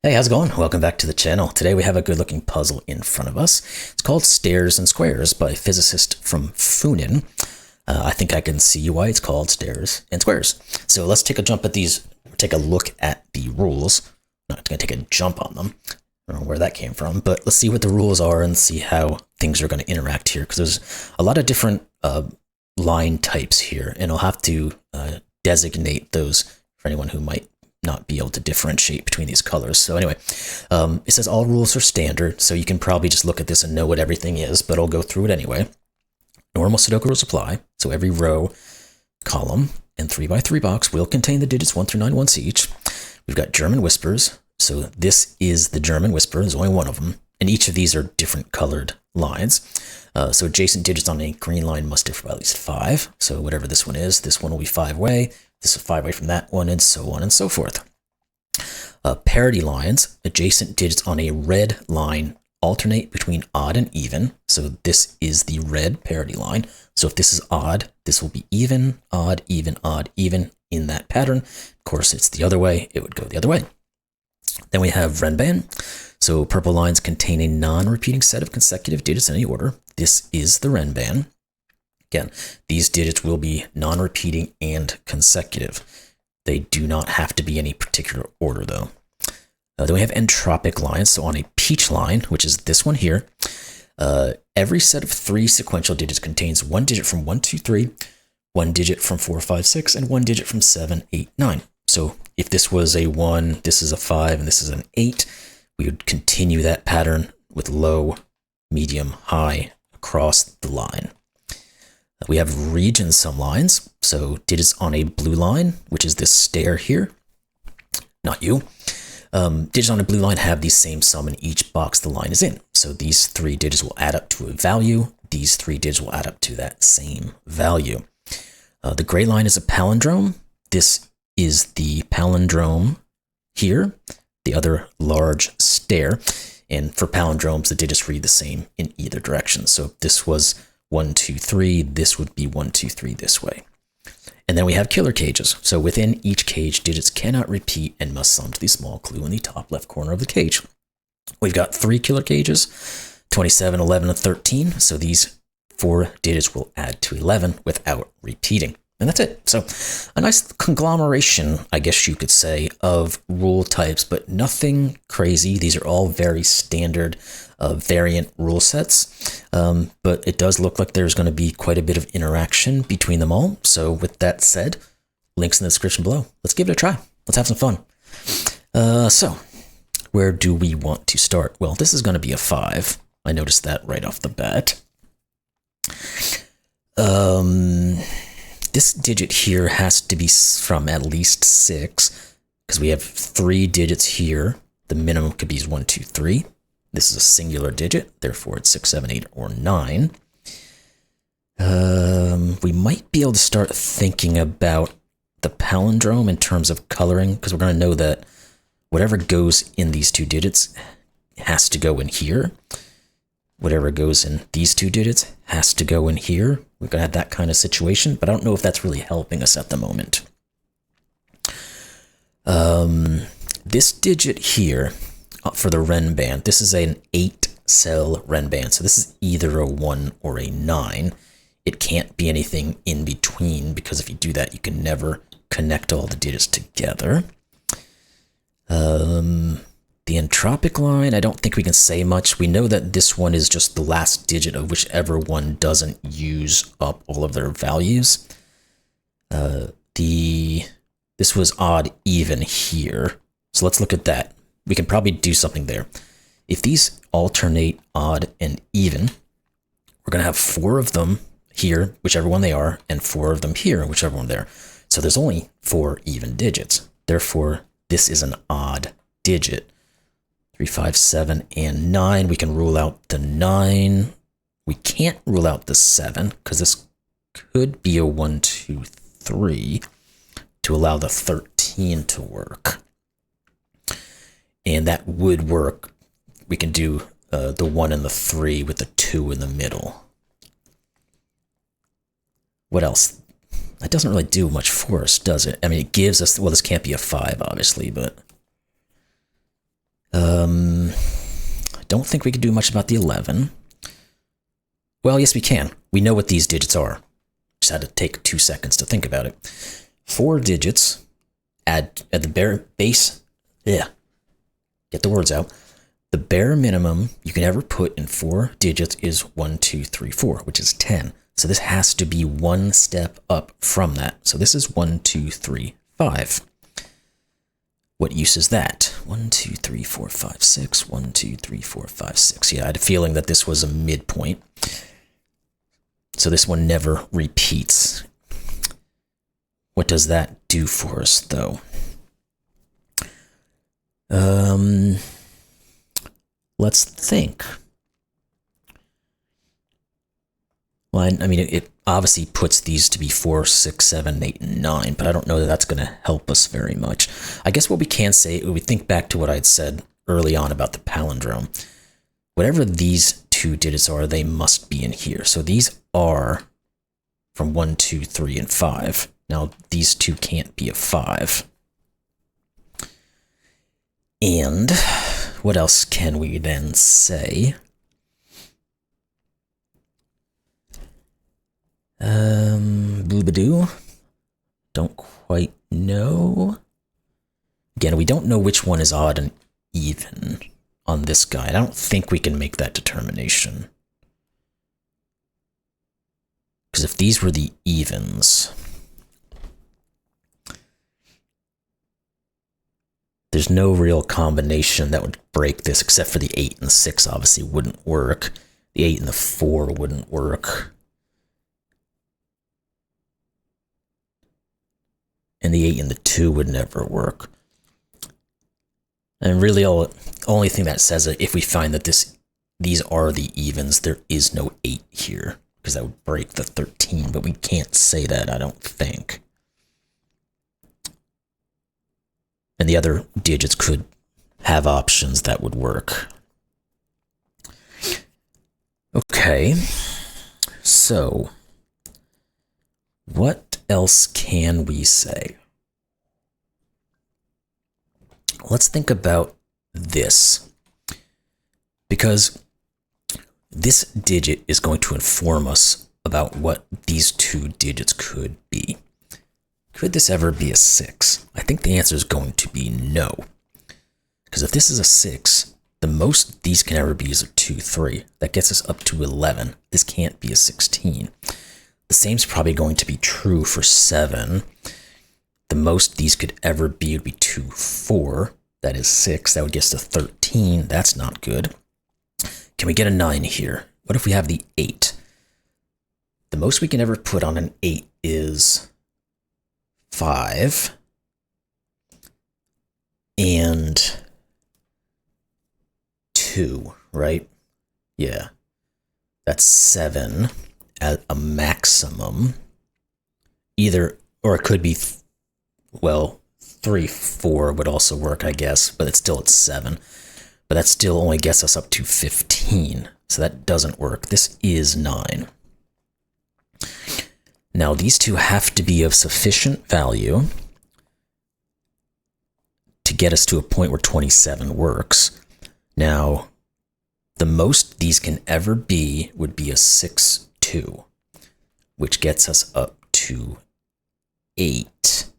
Hey, how's it going? Welcome back to the channel. Today we have a good looking puzzle in front of us. It's called Stairs and Squares by PhysicistFromFunen. I think I can see why it's called Stairs and Squares. So let's take a jump at these, take a look at the rules. Not going to take a jump on them. I don't know where that came from, but let's see what the rules are and see how things are going to interact here, because there's a lot of different line types here, and I'll have to designate those for anyone who might not be able to differentiate between these colors. So anyway, it says all rules are standard, so you can probably just look at this and know what everything is, but I'll go through it anyway. Normal Sudoku rules apply, so every row, column, and 3x3 box will contain the digits 1 through 9 once each. We've got German whispers, so this is the German whisper, there's only one of them, and each of these are different colored lines. So adjacent digits on a green line must differ by at least 5, so whatever this one will be 5-way, this is 5-way from that one, and so on and so forth. Parity lines, adjacent digits on a red line alternate between odd and even. So this is the red parity line. So if this is odd, this will be even, odd, even, odd, even in that pattern. Of course, it's the other way, it would go the other way. Then we have Renbans. So purple lines contain a non-repeating set of consecutive digits in any order. This is the Renban. Again, these digits will be non-repeating and consecutive. They do not have to be any particular order, though. Then we have entropic lines. So on a peach line, which is this one here, every set of 3 sequential digits contains 1 digit from 1, 2, 3, 1 digit from 4, 5, 6, and 1 digit from 7, 8, 9. So if this was a 1, this is a 5, and this is an 8, we would continue that pattern with low, medium, high across the line. We have region sum lines, so digits on a blue line, which is this stair here, not you. Digits on a blue line have the same sum in each box the line is in. So these 3 digits will add up to a value. These 3 digits will add up to that same value. The gray line is a palindrome. This is the palindrome here, the other large stair. And for palindromes, the digits read the same in either direction. So if this was 1, 2, 3, this would be 1, 2, 3 this way. And then we have killer cages. So within each cage, digits cannot repeat and must sum to the small clue in the top left corner of the cage. We've got 3 killer cages, 27, 11, and 13. So these 4 digits will add to 11 without repeating. And that's it. So a nice conglomeration, I guess you could say, of rule types, but nothing crazy. These are all very standard variant rule sets. But it does look like there's going to be quite a bit of interaction between them all. So with that said, links in the description below. Let's give it a try. Let's have some fun. So where do we want to start? Well, this is going to be a 5. I noticed that right off the bat. This digit here has to be from at least 6, because we have 3 digits here. The minimum could be 1, 2, 3. This is a singular digit, therefore it's 6, 7, 8, or 9. We might be able to start thinking about the palindrome in terms of coloring, because we're going to know that whatever goes in these 2 digits has to go in here. Whatever goes in these 2 digits has to go in here. We're going to have that kind of situation, but I don't know if that's really helping us at the moment. This digit here for the Renban, this is an 8-cell Renban, so this is either a 1 or a 9. It can't be anything in between, because if you do that, you can never connect all the digits together. The entropic line, I don't think we can say much. We know that this one is just the last digit of whichever one doesn't use up all of their values. This was odd even here. So let's look at that. We can probably do something there. If these alternate odd and even, we're going to have 4 of them here, whichever one they are, and 4 of them here, whichever one they are. So there's only 4 even digits. Therefore, this is an odd digit. 3, 5, 7, and 9. We can rule out the 9. We can't rule out the 7, because this could be a 1, 2, 3 to allow the 13 to work. And that would work. We can do the 1 and the 3 with the 2 in the middle. What else? That doesn't really do much for us, does it? I mean, it gives us, well, this can't be a 5, obviously, but Don't think we could do much about the 11. Well, yes, we can. We know what these digits are. Just had to take 2 seconds to think about it. 4 digits at the bare base. Yeah. Get the words out. The bare minimum you can ever put in 4 digits is 1, 2, 3, 4, which is 10. So this has to be one step up from that. So this is 1, 2, 3, 5. What use is that? 1, 2, 3, 4, 5, 6. 1, 2, 3, 4, 5, 6. Yeah, I had a feeling that this was a midpoint. So this one never repeats. What does that do for us, though? Let's think. Well, I mean, it obviously puts these to be 4, 6, 7, 8, and 9, but I don't know that that's going to help us very much. I guess what we can say, we think back to what I'd said early on about the palindrome. Whatever these 2 digits are, they must be in here. So these are from 1, 2, 3, and 5. Now, these 2 can't be a 5. And what else can we then say? Boobadoo. Don't quite know. Again, we don't know which one is odd and even on this guy. I don't think we can make that determination. Because if these were the evens, there's no real combination that would break this, except for the 8 and the 6 obviously wouldn't work. The 8 and the 4 wouldn't work. And the 8 and the 2 would never work. And really, only thing that says it, if we find that these are the evens, there is no 8 here, because that would break the 13, but we can't say that, I don't think. And the other digits could have options that would work. Okay, so what else can we say? Let's think about this, because this digit is going to inform us about what these 2 digits could be. Could this ever be a 6? I think the answer is going to be no. Because if this is a 6, the most these can ever be is a 2, 3. That gets us up to 11. This can't be a 16. The same's probably going to be true for 7. The most these could ever be would be 2, 4. That is 6. That would get us to 13. That's not good. Can we get a 9 here? What if we have the 8? The most we can ever put on an 8 is 5. And 2, right? Yeah. That's 7 at a maximum. Either, or it could be, well, 3, 4 would also work, I guess, but it's still at 7. But that still only gets us up to 15, so that doesn't work. This is 9. Now, these 2 have to be of sufficient value to get us to a point where 27 works. Now, the most these can ever be would be a 6, 2, which gets us up to 8.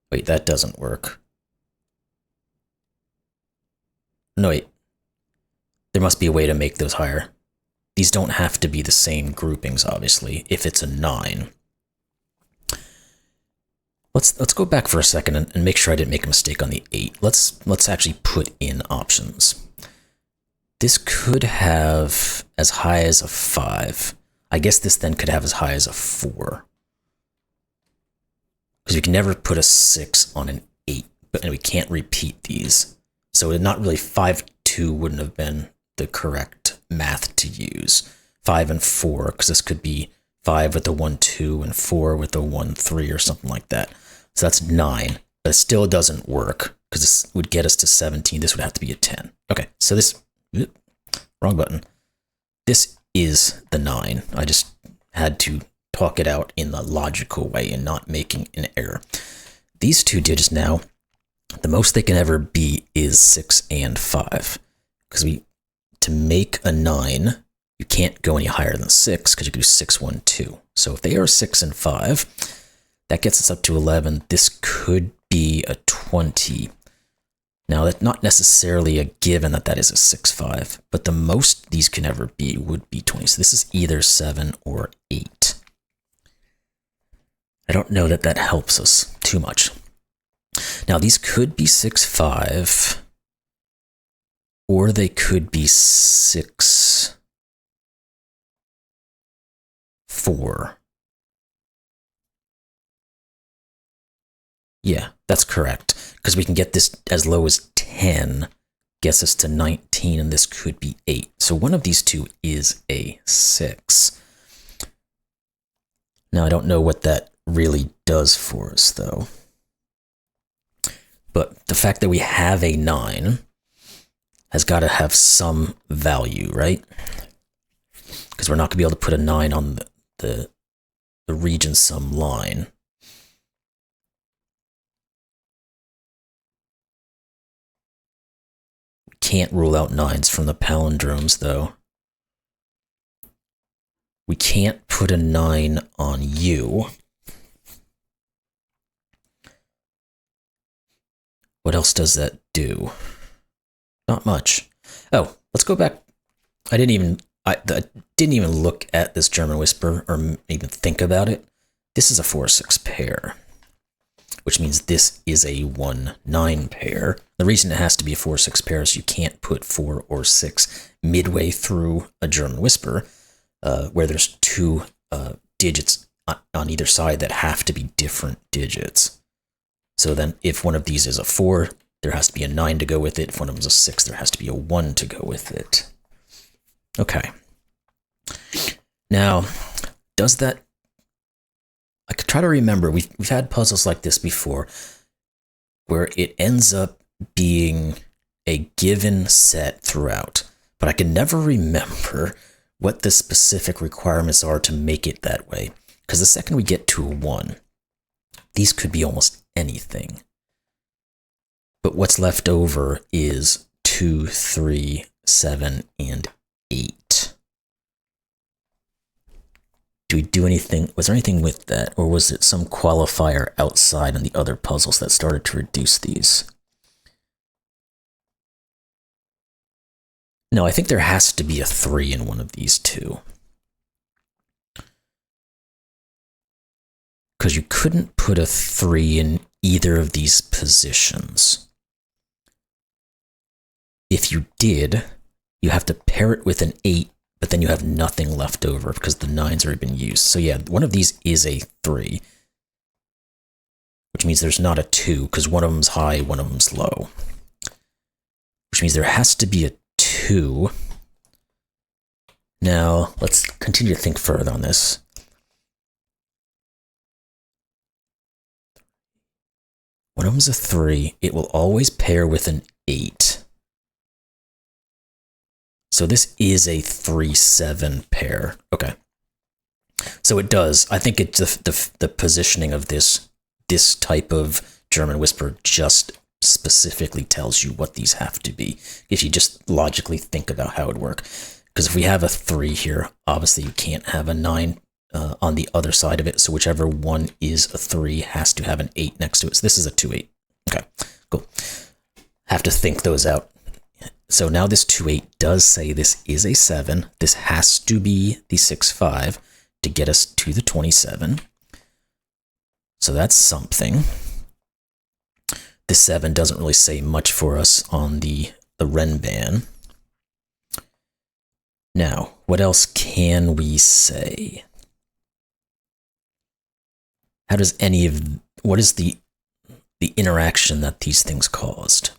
Wait, that doesn't work. No, wait. There must be a way to make those higher. These don't have to be the same groupings, obviously, if it's a 9. Let's go back for a second and make sure I didn't make a mistake on the 8. Let's actually put in options. This could have as high as a 5. I guess this then could have as high as a 4. Because we can never put a 6 on an 8, and we can't repeat these. So not really 5, 2 wouldn't have been the correct math to use. 5 and 4, because this could be 5 with a 1, 2, and 4 with a 1, 3, or something like that. So that's 9, but it still doesn't work, because this would get us to 17. This would have to be a 10. Okay, so this, wrong button. This is the 9. I just had to talk it out in the logical way and not making an error. These 2 digits now the most they can ever be is 6 and 5. Because to make a 9, you can't go any higher than 6 because you can do 6, 1, 2. So if they are 6 and 5, that gets us up to 11. This could be a 20. Now, that's not necessarily a given that that is a 6, 5, but the most these can ever be would be 20. So this is either 7 or 8. I don't know that that helps us too much. Now, these could be 6, 5, or they could be 6, 4. Yeah, that's correct. Because we can get this as low as 10, gets us to 19, and this could be 8. So one of these two is a 6. Now, I don't know what that really does for us, though. But the fact that we have a 9 has got to have some value, right? Because we're not going to be able to put a 9 on the region sum line. We can't rule out 9s from the palindromes, though. We can't put a 9 on U. What else does that do? Not much. Oh, let's go back. I didn't even look at this German whisper or even think about it. This is a 4-6 pair, which means this is a 1-9 pair. The reason it has to be a 4-6 pair is you can't put 4 or 6 midway through a German whisper, where there's 2 digits on either side that have to be different digits. So then if one of these is a 4, there has to be a 9 to go with it. If one of them is a 6, there has to be a 1 to go with it. Okay. Now, does that... I could try to remember. We've had puzzles like this before where it ends up being a given set throughout, but I can never remember what the specific requirements are to make it that way. Because the second we get to a 1, these could be almost anything. But what's left over is 2, 3, 7, and 8. Do we do anything? Was there anything with that? Or was it some qualifier outside in the other puzzles that started to reduce these? No, I think there has to be a 3 in one of these two. Because you couldn't put a 3 in either of these positions. If you did, you have to pair it with an 8, but then you have nothing left over because the 9's already been used. So yeah, one of these is a 3, which means there's not a 2 because one of them's high, one of them's low. Which means there has to be a 2. Now, let's continue to think further on this. One of them's a 3. It will always pair with an 8. So this is a 3-7 pair. Okay. So it does. I think it's the positioning of this type of German whisper just specifically tells you what these have to be. If you just logically think about how it would work. Because if we have a 3 here, obviously you can't have a 9 on the other side of it. So whichever one is a 3 has to have an 8 next to it. So this is a 2-8. Okay, cool. Have to think those out. So now this 2-8 does say this is a 7. This has to be the 6-5 to get us to the 27. So that's something. This 7 doesn't really say much for us on the Renban. Now, what else can we say? How does what is the interaction that these things caused?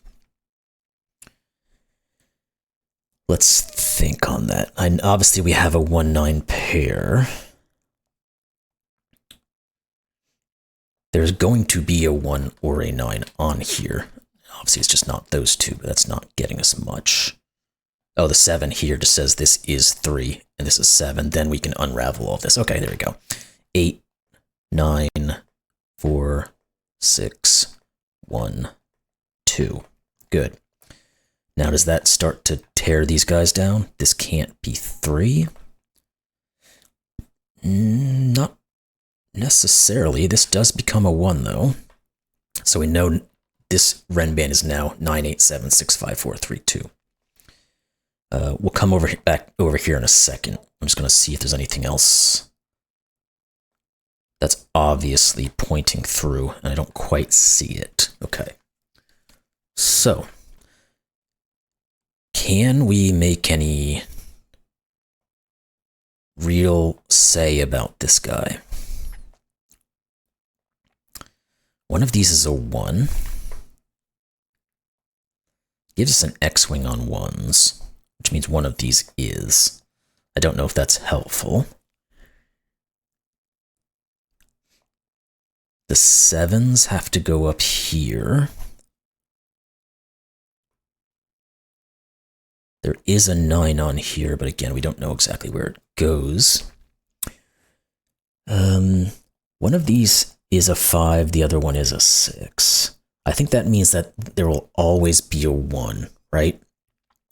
Let's think on that. Obviously, we have a 1-9 pair. There's going to be a 1 or a 9 on here. Obviously, it's just not those two, but that's not getting us much. Oh, the 7 here just says this is 3, and this is 7. Then we can unravel all of this. Okay, there we go. 8, 9, 4, 6, 1, 2. Good. Now, does that start to tear these guys down? This can't be 3. Not necessarily. This does become a 1, though. So we know this Renban is now 9876543 We'll come back over here in a second. I'm just going to see if there's anything else that's obviously pointing through, and I don't quite see it. Okay. So, can we make any real say about this guy? One of these is a 1. Gives us an X-wing on 1s, which means one of these is. I don't know if that's helpful. The 7s have to go up here. There is a 9 on here, but again, we don't know exactly where it goes. One of these is a 5, the other one is a 6. I think that means that there will always be a 1, right?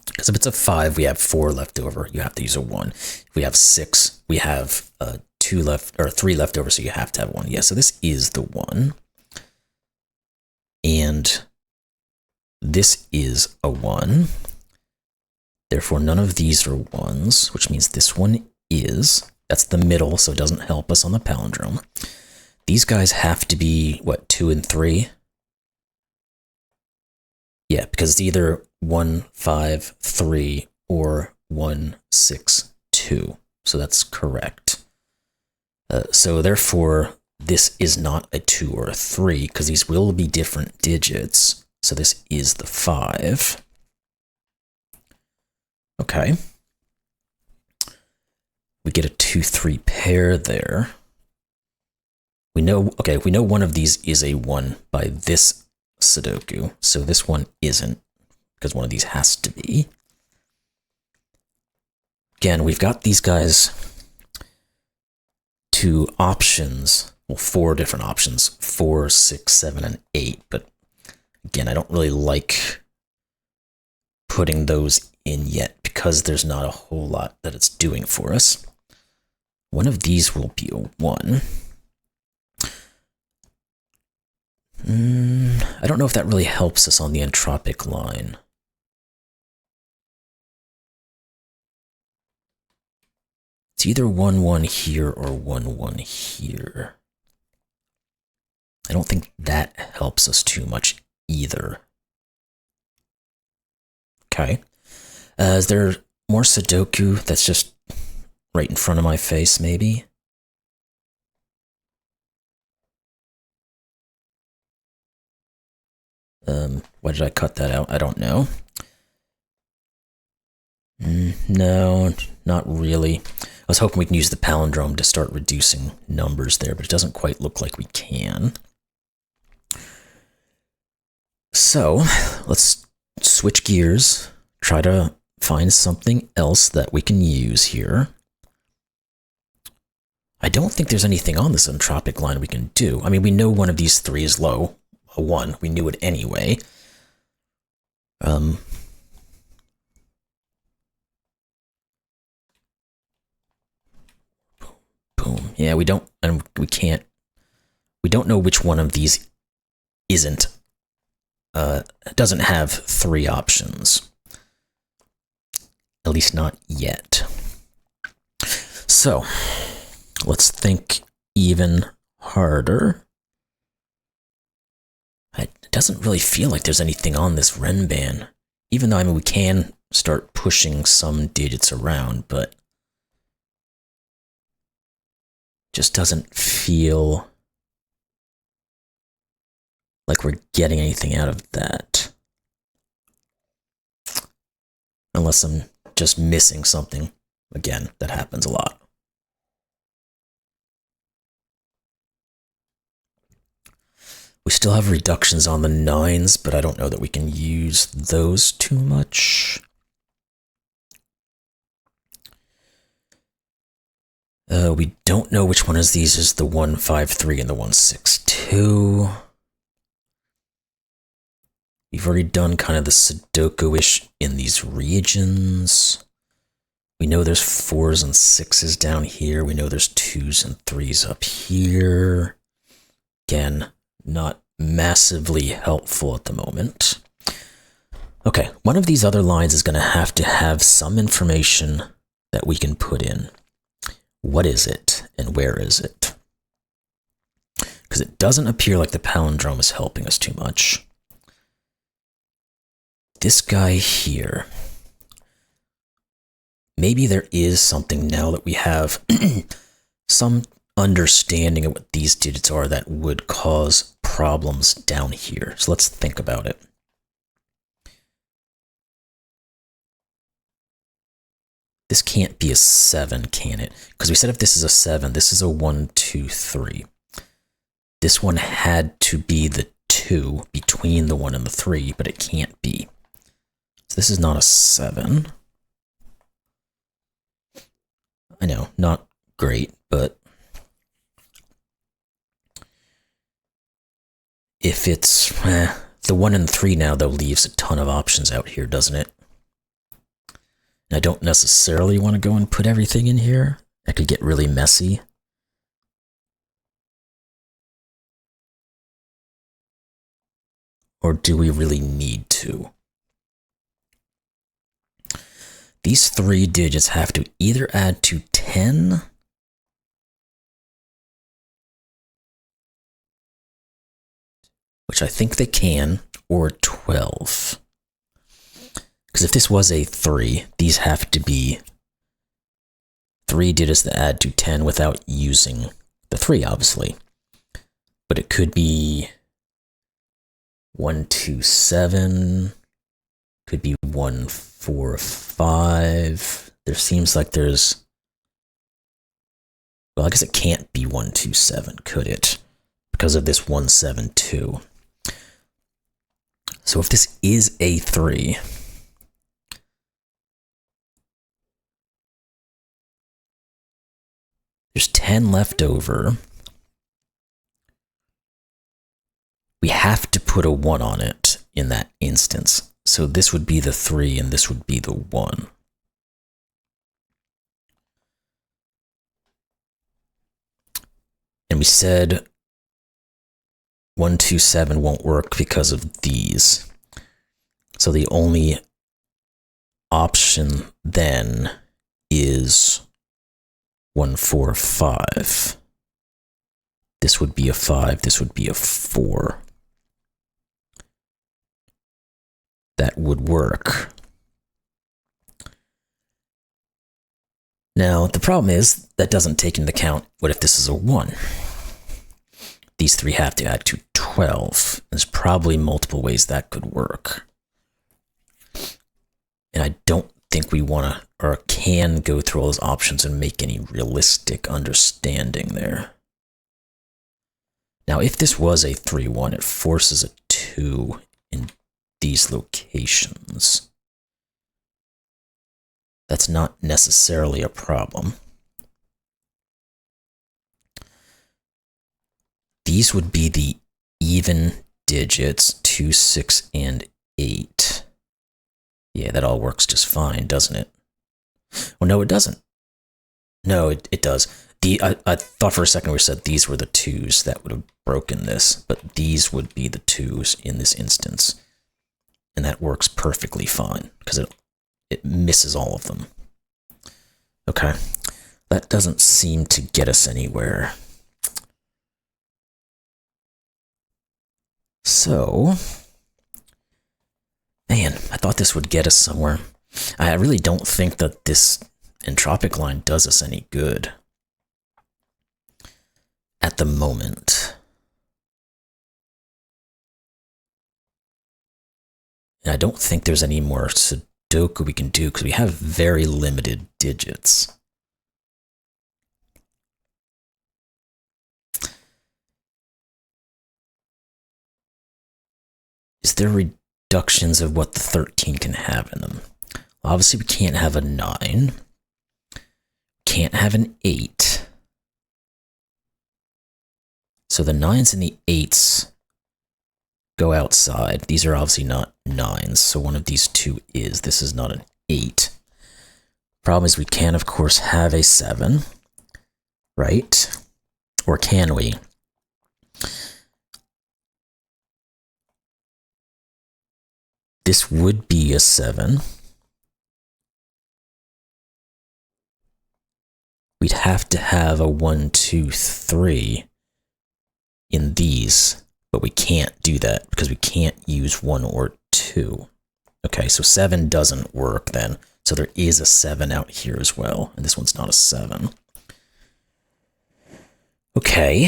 Because if it's a 5, we have 4 left over. You have to use a 1. If we have 6, we have 3 left over, so you have to have 1. Yeah, so this is the 1. And this is a 1. Therefore, none of these are 1s, which means this one is. That's the middle, so it doesn't help us on the palindrome. These guys have to be, what, 2 and 3? Yeah, because it's either 1, 5, 3 or 1, 6, 2. So that's correct. So therefore, this is not a 2 or a 3, because these will be different digits. So this is the 5. Okay. We get a 2-3 pair there. We know, okay, we know one of these is a 1 by this Sudoku, so this one isn't, because one of these has to be. Again, we've got these guys to options, well, 4 different options, 4, 6, 7, and 8, but again, I don't really like putting those in yet, because there's not a whole lot that it's doing for us. One of these will be a 1. I don't know if that really helps us on the entropic line. It's either 1, 1 here or 1, 1 here. I don't think that helps us too much either. Okay. Is there more Sudoku that's just right in front of my face, maybe? Why did I cut that out? I don't know. No, not really. I was hoping we can use the palindrome to start reducing numbers there, but it doesn't quite look like we can. So, let's switch gears, try to find something else that we can use here. I don't think there's anything on this entropic line we can do. I mean, we know one of these 3 is low, a 1. We knew it anyway. Boom. Yeah, we don't, and we can't, we don't know which one of these isn't, doesn't have 3 options. At least not yet. So, let's think even harder. It doesn't really feel like there's anything on this Renban. Even though, I mean, we can start pushing some digits around, but just doesn't feel like we're getting anything out of that. Unless I'm just missing something. Again, that happens a lot. We still have reductions on the 9s, but I don't know that we can use those too much. We don't know which one of these is the 153 and the 162. We've already done kind of the Sudoku-ish in these regions. We know there's 4s and 6s down here. We know there's 2s and 3s up here. Again, not massively helpful at the moment. Okay, one of these other lines is going to have some information that we can put in. What is it and where is it? Because it doesn't appear like the palindrome is helping us too much. This guy here. Maybe there is something now that we have some understanding of what these digits are that would cause problems down here. So let's think about it. This can't be a 7, can it? Because we said if this is a 7, this is a 1, 2, 3. This one had to be the 2 between the 1 and the 3, but it can't be. So this is not a 7. I know, not great, but if it's the 1 and 3 now, though, leaves a ton of options out here, doesn't it? And I don't necessarily want to go and put everything in here. That could get really messy. Or do we really need to? These 3 digits have to either add to 10 which I think they can, or 12. Because if this was a 3, these have to be 3 digits that add to 10 without using the 3, obviously. But it could be 1, 2, 7, could be 1, 4, 5. There seems like there's, well, I guess it can't be 1, 2, 7, could it? Because of this 1, 7, 2. So if this is a 3, there's 10 left over. We have to put a 1 on it in that instance. So this would be the 3 and this would be the 1. And we said 1, 2, 7 won't work because of these. So the only option then is 1, 4, 5. This would be a 5, this would be a 4. That would work. Now, the problem is that doesn't take into account what if this is a 1? These 3 have to add to 12. There's probably multiple ways that could work. And I don't think we want to or can go through all those options and make any realistic understanding there. Now, if this was a 3, 1, it forces a 2 in these locations. That's not necessarily a problem. These would be the even digits, 2, 6, and 8. Yeah, that all works just fine, doesn't it? Well, no, it doesn't. No, it does. I thought for a second we said these were the 2s that would have broken this, but these would be the 2s in this instance. And that works perfectly fine, because it misses all of them. Okay, that doesn't seem to get us anywhere. So, man, I thought this would get us somewhere. I really don't think that this entropic line does us any good at the moment. And I don't think there's any more Sudoku we can do because we have very limited digits. Is there reductions of what the 13 can have in them? Well, obviously, we can't have a 9. Can't have an 8. So the 9s and the 8s go outside. These are obviously not 9s, so one of these two is. This is not an 8. Problem is we can, of course, have a 7, right? Or can we? This would be a 7. We'd have to have a 1, 2, 3 in these, but we can't do that because we can't use 1 or 2. Okay, so 7 doesn't work then. So there is a 7 out here as well, and this one's not a 7. Okay.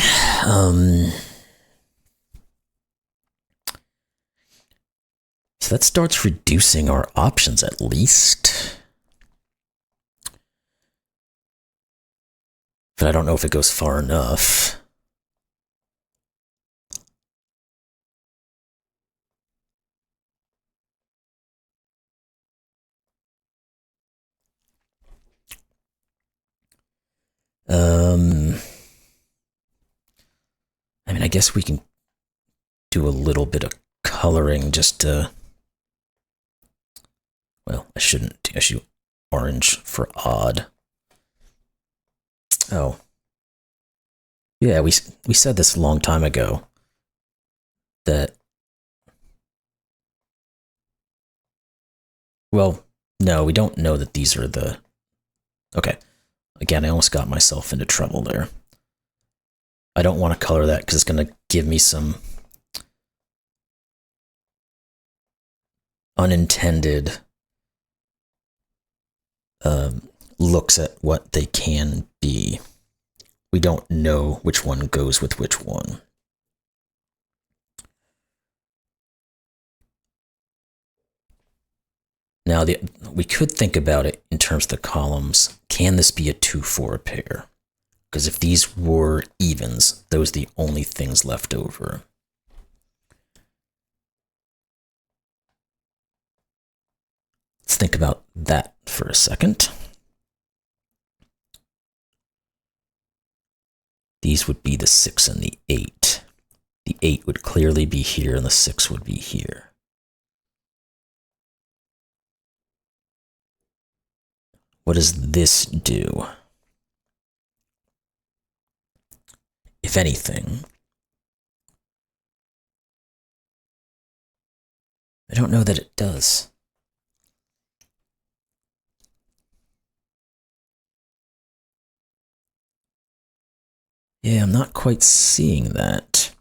So that starts reducing our options at least. But I don't know if it goes far enough. I mean, I guess we can do a little bit of coloring just to, well, I shouldn't do orange for odd. Oh. Yeah, we said this a long time ago that, well, no, we don't know that these are the, okay. Again, I almost got myself into trouble there. I don't want to color that because it's going to give me some unintended looks at what they can be. We don't know which one goes with which one. Now, we could think about it in terms of the columns. Can this be a 2-4 pair? Because if these were evens, those are the only things left over. Let's think about that for a second. These would be the 6 and the 8. The 8 would clearly be here, and the 6 would be here. What does this do? If anything, I don't know that it does. Yeah, I'm not quite seeing that.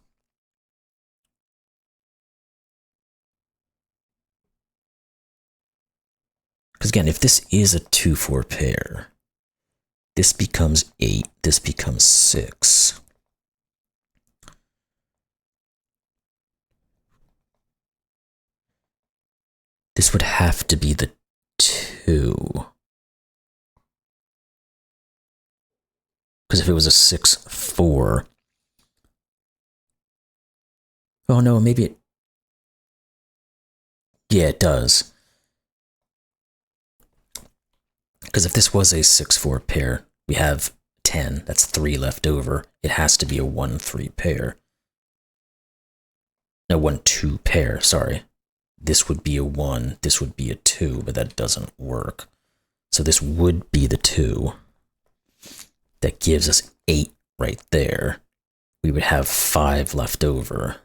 Because again, if this is a 2-4 pair, this becomes 8, this becomes 6. This would have to be the 2. Because if it was a 6-4, oh no, maybe it, yeah, it does. Because if this was a 6-4 pair, we have 10, that's 3 left over. It has to be a 1-3 pair. No, 1-2 pair, sorry. This would be a 1, this would be a 2, but that doesn't work. So this would be the 2. That gives us 8 right there. We would have 5 left over.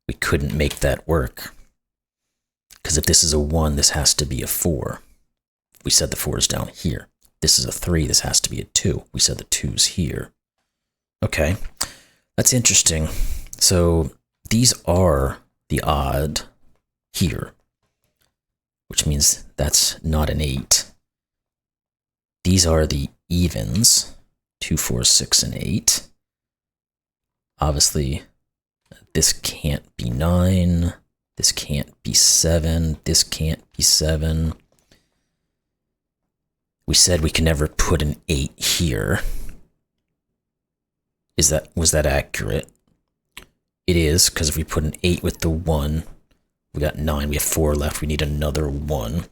We couldn't make that work. Because if this is a 1, this has to be a 4. We said the 4 is down here. This is a 3, this has to be a 2. We said the 2's here. Okay, that's interesting. So these are the odd here, which means that's not an 8. These are the evens, 2, 4, 6, and 8. Obviously, this can't be 9. This can't be 7. This can't be 7. We said we can never put an 8 here. Was that accurate? It is, because if we put an 8 with the 1, we got 9. We have 4 left. We need another 1.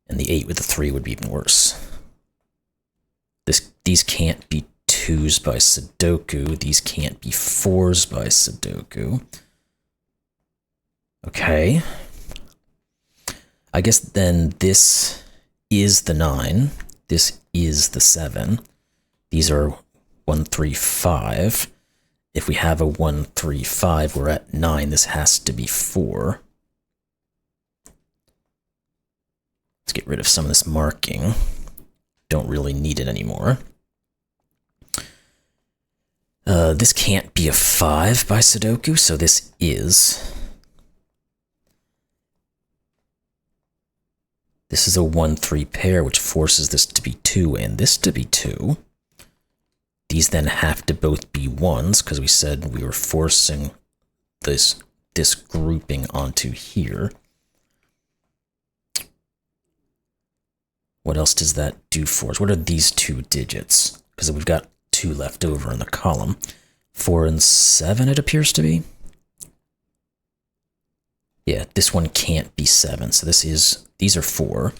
And the 8 with the 3 would be even worse. These can't be 2s by Sudoku. These can't be 4s by Sudoku. Okay. I guess then this is the 9. This is the 7. These are 1, 3, 5. If we have a 1, 3, 5, we're at 9. This has to be 4. Let's get rid of some of this marking. Don't really need it anymore. This can't be a 5 by Sudoku, so this is. This is a 1, 3 pair, which forces this to be 2 and this to be 2. These then have to both be 1s, because we said we were forcing this grouping onto here. What else does that do for us? What are these 2 digits? Because we've got 2 left over in the column. 4 and 7, it appears to be. Yeah, this one can't be 7, so these are 4.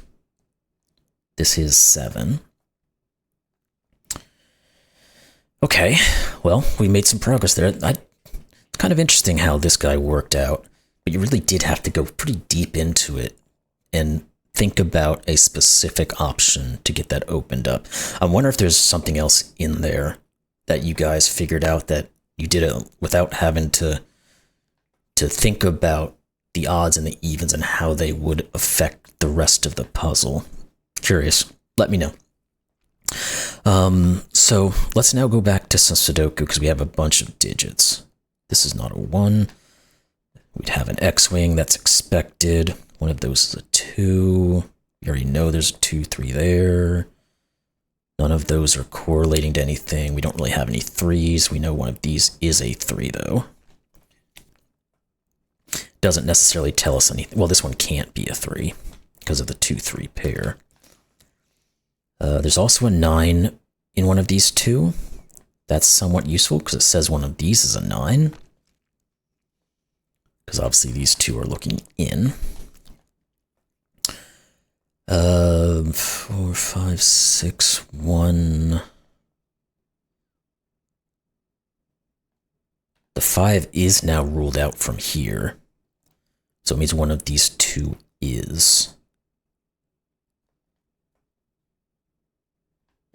This is 7. Okay, well, we made some progress there. It's kind of interesting how this guy worked out, but you really did have to go pretty deep into it and think about a specific option to get that opened up. I wonder if there's something else in there that you guys figured out that you did it without having to think about the odds and the evens and how they would affect the rest of the puzzle. Curious. Let me know. So let's now go back to some Sudoku because we have a bunch of digits. This is not a 1. We'd have an X-wing, that's expected. One of those is a 2. We already know there's a 2, 3 there. None of those are correlating to anything. We don't really have any 3s. We know one of these is a 3, though. Doesn't necessarily tell us anything. Well, this one can't be a 3 because of the 2, 3 pair. There's also a 9 in one of these 2. That's somewhat useful because it says one of these is a 9. Because obviously these 2 are looking in. 4, 5, 6, 1. The 5 is now ruled out from here. So it means one of these 2 is.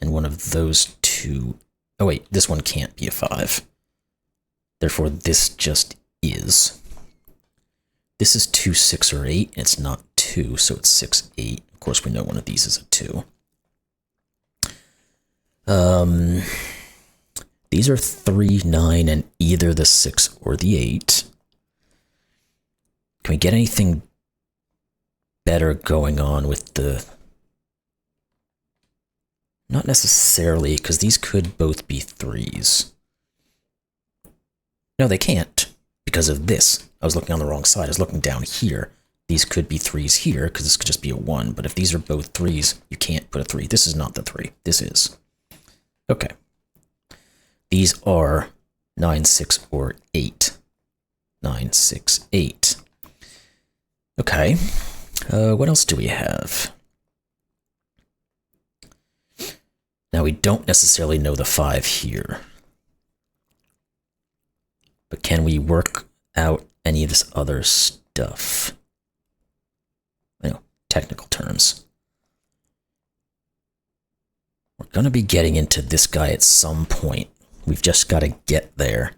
And one of those 2... Oh wait, this one can't be a 5. Therefore, this just is. This is 2, 6, or 8. It's not 2, so it's 6, 8. Of course, we know one of these is a 2. These are 3, 9, and either the 6 or the 8. Can we get anything better going on with the... Not necessarily, because these could both be 3s. No, they can't, because of this. I was looking on the wrong side. I was looking down here. These could be 3s here, because this could just be a 1. But if these are both 3s, you can't put a 3. This is not the 3. This is. Okay. These are 9, 6, or 8. 9, 6, 8. Okay. What else do we have? Now, we don't necessarily know the 5 here. But can we work out any of this other stuff? You know, technical terms. We're going to be getting into this guy at some point. We've just got to get there.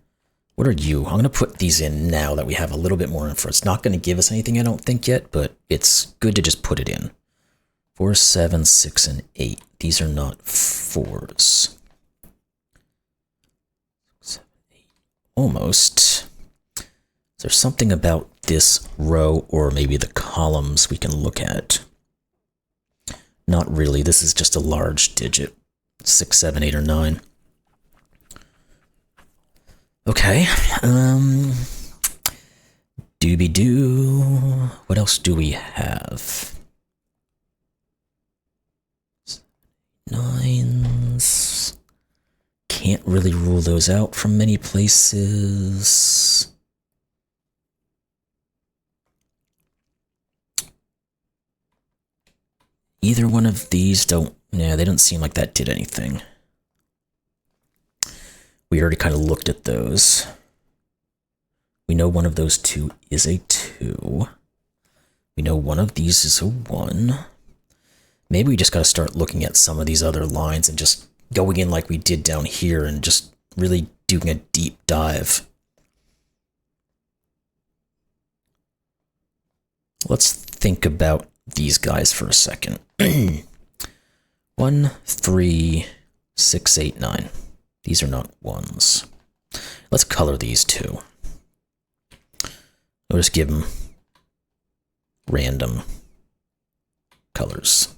What are you? I'm going to put these in now that we have a little bit more info. It's not going to give us anything, I don't think, yet, but it's good to just put it in. 4, 7, 6, and 8. These are not 4s. 7, 8. Almost. Is there something about this row or maybe the columns we can look at? Not really. This is just a large digit. 6, 7, 8, or 9. Okay. Doobie-doo. What else do we have? 9s. Can't really rule those out from many places. Either one of these don't... Yeah, they don't seem like that did anything. we already kind of looked at those. We know one of those two is a 2. We know one of these is a 1. Maybe we just got to start looking at some of these other lines and just going in like we did down here and just really doing a deep dive. Let's think about these guys for a second. 1, 3, 6, 8, 9. These are not 1s. Let's color these two. We'll just give them random colors.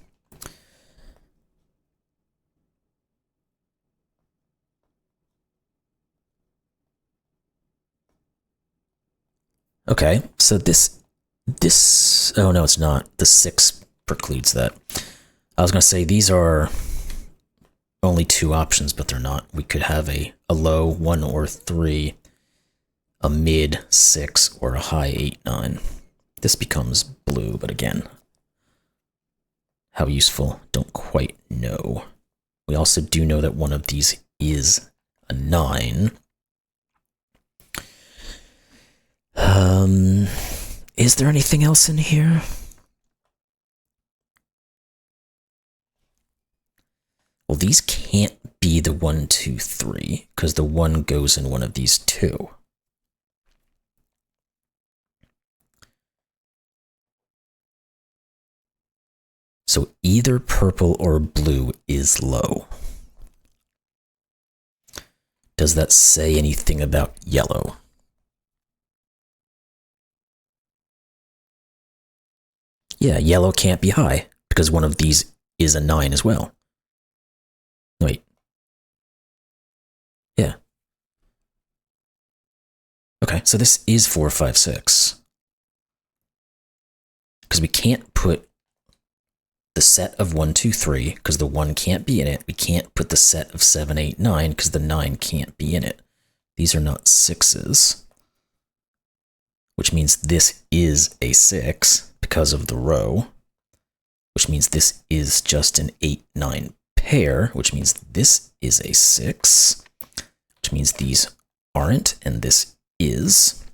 Okay, so this, oh no, it's not. The 6 precludes that. I was going to say these are only 2 options, but they're not. We could have a low 1 or 3, a mid 6, or a high 8, 9. This becomes blue, but again, how useful, don't quite know. We also do know that one of these is a 9. Is there anything else in here? Well, these can't be the 1, 2, 3, because the 1 goes in one of these 2. So either purple or blue is low. Does that say anything about yellow? Yeah, yellow can't be high, because one of these is a 9 as well. Wait. Yeah. Okay, so this is 4, 5, 6. Because we can't put the set of 1, 2, 3, because the 1 can't be in it. We can't put the set of 7, 8, 9, because the 9 can't be in it. These are not 6s. Which means this is a 6 because of the row. Which means this is just an 8, 9 pair, which means this is a 6. Which means these aren't, and this is.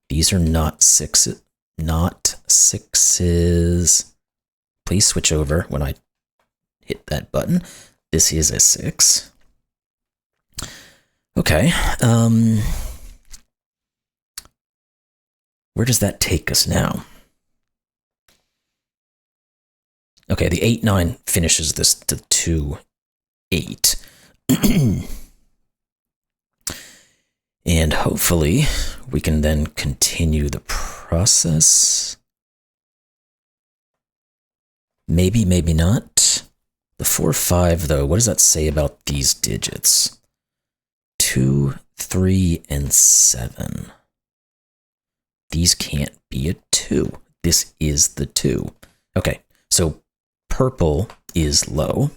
These are not 6s. Not 6s. Please switch over when I hit that button. This is a 6. Okay. Where does that take us now? Okay, the 8, 9 finishes this to 2, 8. And hopefully we can then continue the process. Maybe, maybe not. The 4, 5, though, what does that say about these digits? 2, 3, and 7. These can't be a 2. This is the 2. Okay, so purple is low,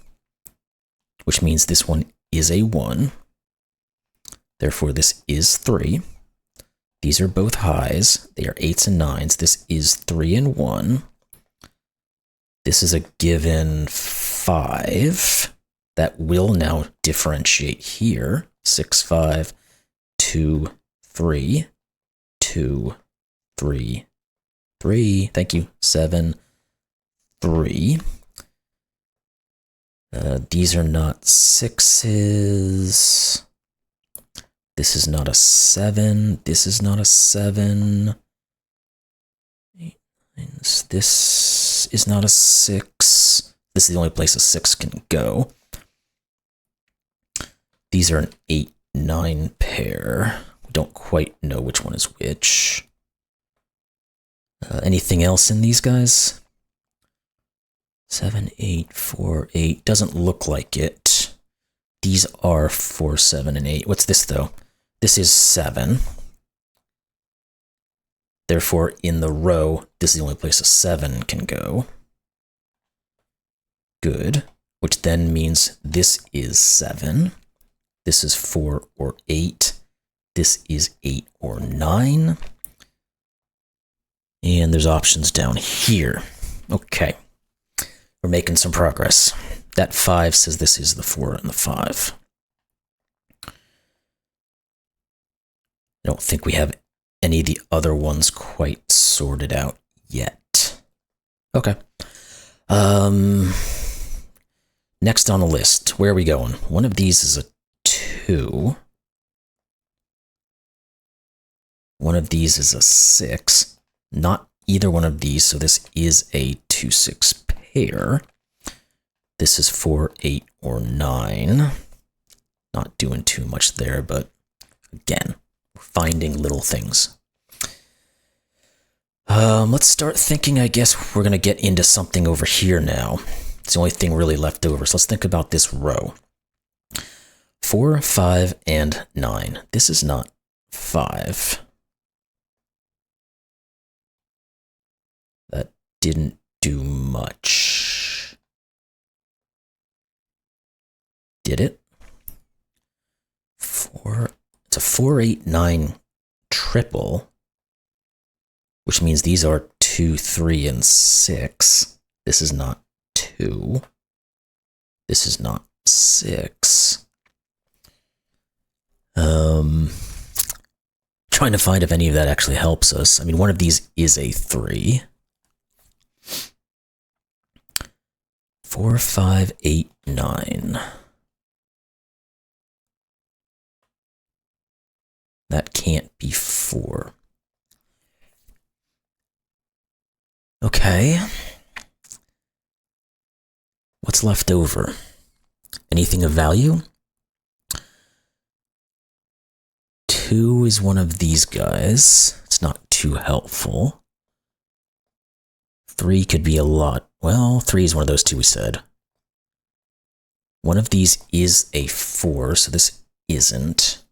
which means this one is a 1. Therefore, this is 3. These are both highs. They are 8s and 9s. This is 3 and 1. This is a given 5. That will now differentiate here. 6, 5, 2, 3, 2, 3, 3. Thank you. 7, 3. These are not 6s. This is not a 7. This is not a 7. This is not a 6. This is the only place a 6 can go. These are an 8, 9 pair. We don't quite know which one is which. Anything else in these guys? 7, 8, 4, 8. Doesn't look like it. These are 4, 7, and 8. What's this, though? This is 7. Therefore, in the row, this is the only place a 7 can go. Good. Which then means this is 7. This is 4 or 8. This is 8 or 9. And there's options down here. Okay. We're making some progress. That 5 says this is the 4 and the 5. don't think we have any of the other ones quite sorted out yet. Okay. Next on the list, where are we going? One of these is a 2. One of these is a 6. Not either one of these, so this is a 2-6 pair. This is 4, 8, or 9. Not doing too much there, but again, we're finding little things. Let's start thinking, I guess we're going to get into something over here now. It's the only thing really left over, so let's think about this row. 4, 5, and 9. This is not 5. That didn't do much. Did it? 4. It's a 4, 8, 9 triple, which means these are 2, 3, and 6. This is not 2. This is not 6. Trying to find if any of that actually helps us. I mean, one of these is a 3. 4, 5, 8, 9. That can't be 4. Okay. What's left over? Anything of value? 2 is one of these guys. It's not too helpful. 3 could be a lot. Well, 3 is one of those 2 we said. One of these is a 4, so this isn't.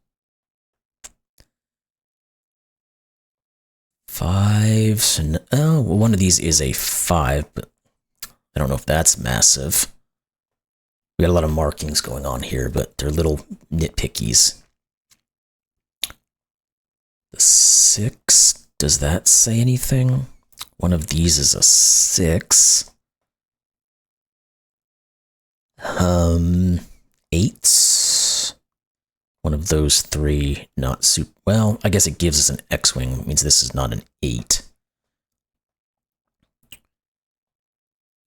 5, so no, oh, well, one of these is a 5, but I don't know if that's massive. We got a lot of markings going on here, but they're little nitpickies. The 6, does that say anything? One of these is a 6. 8. One of those 3, not super. Well, I guess it gives us an X-wing. It means this is not an 8.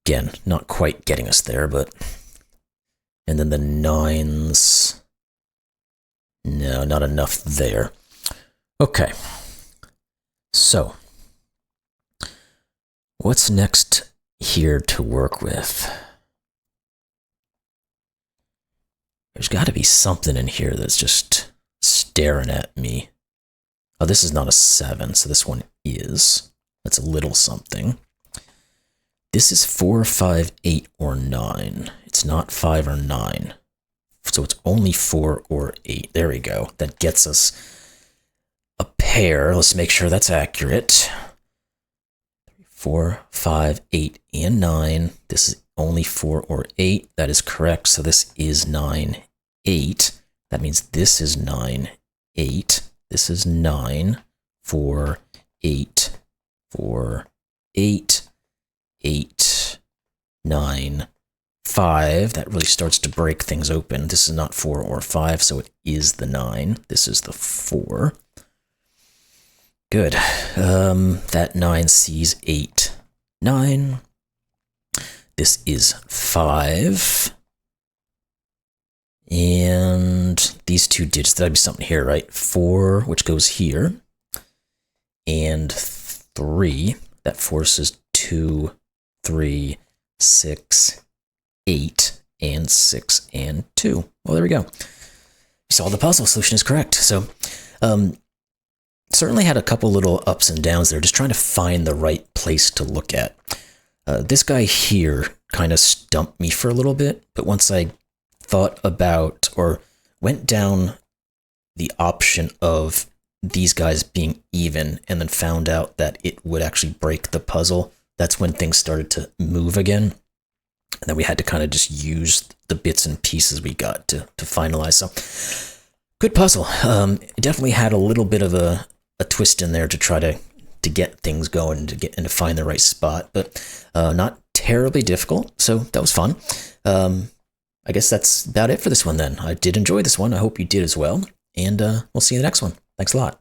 Again, not quite getting us there, but. And then the 9s. No, not enough there. Okay. So. What's next here to work with? There's got to be something in here that's just staring at me. Oh, this is not a 7, so this one is. That's a little something. This is 4, 5, 8, or 9. It's not 5 or 9. So it's only 4 or 8. There we go. That gets us a pair. Let's make sure that's accurate. 4, 5, 8, and 9. This is only 4 or 8. That is correct. So this is 9, 8. That means this is 9, 8. This is 9, 4, 8, 4, 8, 8, 9, 5. That really starts to break things open. This is not 4 or 5, so it is the 9. This is the 4. Good. That 9 sees 8, 9. This is 5. And these 2 digits, that'd be something here, right? 4, which goes here. And 3. That forces 2, 3, 6, 8, and 6, and 2. Well, there we go. We solved the puzzle. Solution is correct. So, certainly had a couple little ups and downs there, just trying to find the right place to look at. This guy here kind of stumped me for a little bit, but once I thought about or went down the option of these guys being even and then found out that it would actually break the puzzle, that's when things started to move again. And then we had to kind of just use the bits and pieces we got to finalize. So, good puzzle. It definitely had a little bit of a twist in there to try to get things going and to find the right spot, but not terribly difficult. So that was fun. I guess that's about it for this one then. I did enjoy this one. I hope you did as well. And we'll see you in the next one. Thanks a lot.